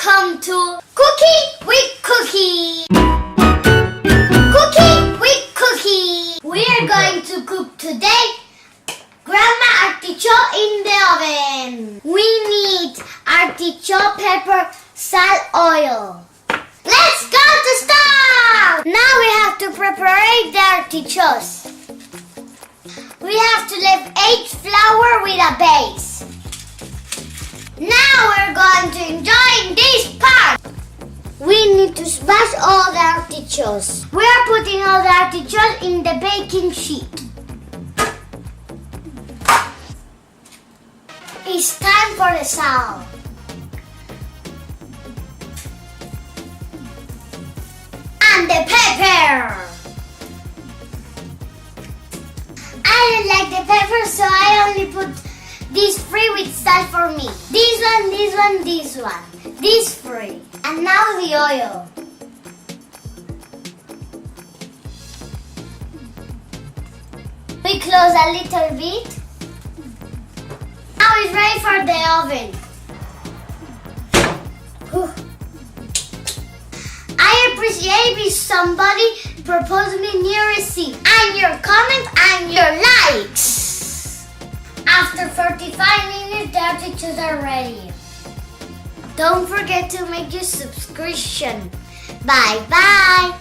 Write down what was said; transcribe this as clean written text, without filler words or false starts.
Welcome to Cooking with Cookie! Cooking with Cookie! We are going to cook today Grandma artichoke in the oven. We need artichoke, pepper, salt, oil. Let's go to start! Now we have to prepare the artichokes. We have to leave egg flour with a base. Now we're going to enjoy this part. We need to smash all the artichokes. We are putting all the artichokes in the baking sheet. It's time for the salt. And the pepper. I don't like the pepper, so I only put these three with salt for me. This one, this one, this one. These three. And now the oil. We close a little bit. Now it's ready for the oven. Whew. I appreciate if somebody proposed me new recipe and your comments and your likes. After 45 minutes, the artichokes are ready. Don't forget to make your subscription. Bye bye.